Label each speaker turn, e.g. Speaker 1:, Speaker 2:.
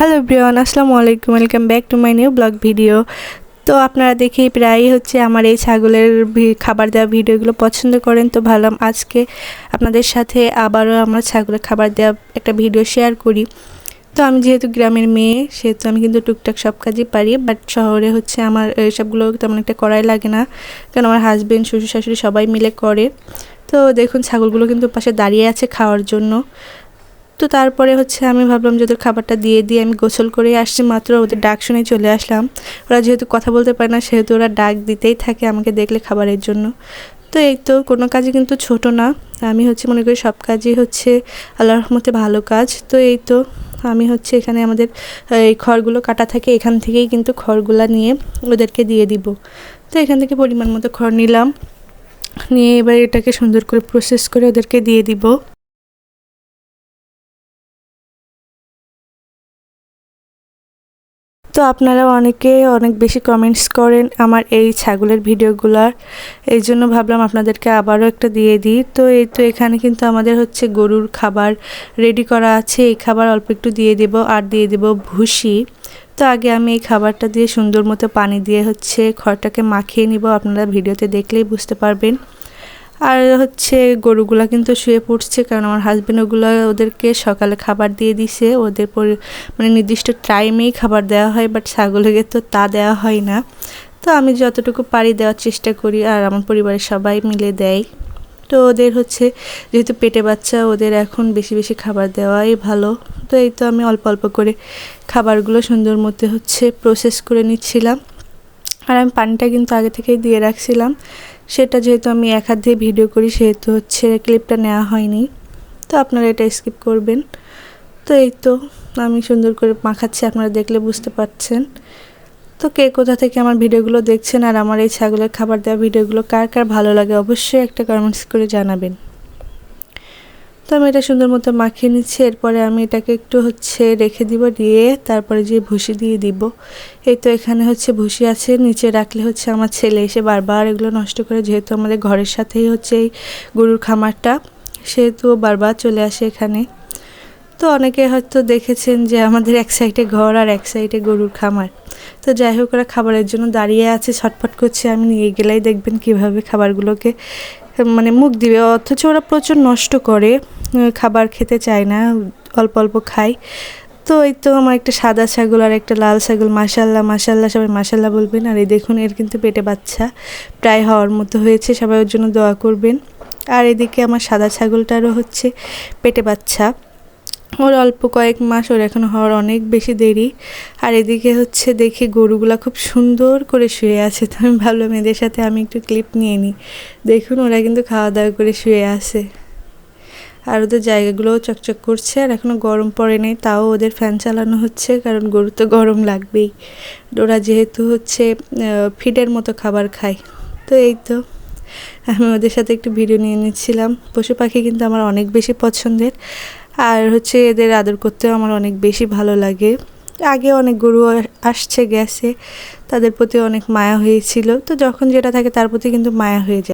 Speaker 1: Hello everyone, আসসালামু আলাইকুম। Welcome back to my new blog video. তো আপনারা দেখেই প্রায়ই আমার এই ছাগলের খাবার দেওয়া ভিডিওগুলো পছন্দ করেন, তো ভাবলাম আজকে আপনাদের সাথে আবারও আমার ছাগলের খাবার দেওয়া একটা ভিডিও শেয়ার করি। তো আমি যেহেতু গ্রামের মেয়ে, সেহেতু আমি কিন্তু টুকটাক সব কাজই পারি, বাট শহরে আমার এইসবগুলো তেমন একটা করাই লাগে না, কারণ আমার হাজব্যান্ড, শ্বশুর শাশুড়ি সবাই মিলে করে। তো দেখুন ছাগলগুলো কিন্তু পাশে দাঁড়িয়ে আছে খাওয়ার জন্য। তো তারপরে আমি ভাবলাম যে ওদের খাবারটা দিয়ে আমি গোসল করে আসছি মাত্র, ওদের ডাক শুনে চলে আসলাম। ওরা যেহেতু কথা বলতে পারে না, সেহেতু ওরা ডাক দিতেই থাকে আমাকে দেখলে খাবারের জন্য। তো এই তো কোনো কাজই কিন্তু ছোট না, আমি মনে করি সব কাজই আল্লাহর রহমতে ভালো কাজ। তো এই তো আমি এখানে আমাদের এই খড়গুলো কাটা থাকে, এখান থেকেই কিন্তু খড়গুলো নিয়ে ওদেরকে দিয়ে দিব। তো এখান থেকে পরিমাণ মতো খড় নিলাম, নিয়ে এবার এটাকে সুন্দর করে প্রসেস করে ওদেরকে দিয়ে দিব। তো আপনারা অনেকে অনেক বেশি কমেন্টস করেন আমার এই ছাগলের ভিডিওগুলার, এই জন্য ভাবলাম আপনাদেরকে আবারও একটা দিয়ে দিই। তো এই তো এখানে কিন্তু আমাদের গরুর খাবার রেডি করা আছে, এই খাবার অল্প একটু দিয়ে দেব, আর দিয়ে দেব ভুসি। তো আগে আমি এই খাবারটা দিয়ে সুন্দর মতো পানি দিয়ে খড়টাকে মাখিয়ে নিব, আপনারা ভিডিওতে দেখলেই বুঝতে পারবেন। আর গরুগুলা কিন্তু শুয়ে পড়ছে, কারণ আমার হাজব্যান্ড ওদেরকে সকালে খাবার দিয়ে দিছে, ওদের মানে নির্দিষ্ট টাইমেই খাবার দেওয়া হয়, বাট ছাগলকে তো তা দেওয়া হয় না। তো আমি যতটুকু পারি দেওয়ার চেষ্টা করি, আর আমার পরিবারের সবাই মিলে দেয়। তো ওদের যেহেতু পেটে বাচ্চা, ওদের এখন বেশি বেশি খাবার দেওয়াই ভালো। তো এই তো আমি অল্প অল্প করে খাবারগুলো সুন্দর মতো প্রসেস করে নিচ্ছিলাম। আর আমি পানিটা কিন্তু আগে থেকেই দিয়ে রাখছিলাম, সেটা যেহেতু আমি এক হাত দিয়ে ভিডিও করি, সেহেতু ক্লিপটা নেওয়া হয়নি। তো আপনারা এটা স্কিপ করবেন। তো এই তো আমি সুন্দর করে মাখাচ্ছি, আপনারা দেখলে বুঝতে পারছেন। তো কে কোথা থেকে আমার ভিডিওগুলো দেখছেন, আর আমার এই ছাগলের খাবার দেওয়া ভিডিওগুলো কার কার ভালো লাগে, অবশ্যই একটা কমেন্টস করে জানাবেন। তো আমি এটা সুন্দর মতো মাখিয়ে নিচ্ছি, এরপরে আমি এটাকে একটু রেখে দিব, দিয়ে তারপরে যে ভুসি দিয়ে দিব। এই তো এখানে ভুসি আছে, নিচে রাখলে আমার ছেলে এসে বারবার এগুলো নষ্ট করে, যেহেতু আমাদের ঘরের সাথেই এই গরুর খামারটা, সেহেতু বারবার চলে আসে এখানে। তো অনেকে হয়তো দেখেছেন যে আমাদের এক সাইডে ঘর আর এক সাইডে গরুর খামার। তো যাই হোক, ওরা খাবারের জন্য দাঁড়িয়ে আছে, ছটফট করছে, আমি নিয়ে গেলেই দেখবেন কিভাবে খাবারগুলোকে মানে মুখ দিবে, অথচ ওরা প্রচুর নষ্ট করে, খাবার খেতে চায় না, অল্প অল্প খায়। তো এই তো আমার একটা সাদা ছাগল আর একটা লাল ছাগল, মাশাল্লাহ মাশাল্লাহ, সবাই মাশাল্লাহ বলবেন। আর এই দেখুন, এর কিন্তু পেটে বাচ্চা প্রায় হওয়ার মতো হয়েছে, সবাই ওর জন্য দোয়া করবেন। আর এদিকে আমার সাদা ছাগলটারও পেটে বাচ্চা, ওর অল্প কয়েক মাস, ওর এখন হওয়ার অনেক বেশি দেরি। আর এদিকে দেখি গরুগুলা খুব সুন্দর করে শুয়ে আছে, তো আমি ভাবলাম এদের সাথে আমি একটু ক্লিপ নিয়ে নিই। দেখুন ওরা কিন্তু খাওয়া দাওয়া করে শুয়ে আছে, আর ওদের জায়গাগুলোও চকচক করছে, আর এখনও গরম পড়ে নেই, তাও ওদের ফ্যান চালানো হচ্ছে, কারণ গরু তো গরম লাগবেই। ওরা যেহেতু ফিডের মতো খাবার খায়। তো এই তো আমি ওদের সাথে একটু ভিডিও নিয়ে নিচ্ছিলাম। পশু পাখি কিন্তু আমার অনেক বেশি পছন্দের, আর এদের আদর করতেও আমার অনেক বেশি ভালো লাগে। আগে অনেক গরু আসছে গেছে, তাদের প্রতি অনেক মায়া হয়েছিল, তো যখন যেটা থাকে তার প্রতি কিন্তু মায়া হয়ে যায়।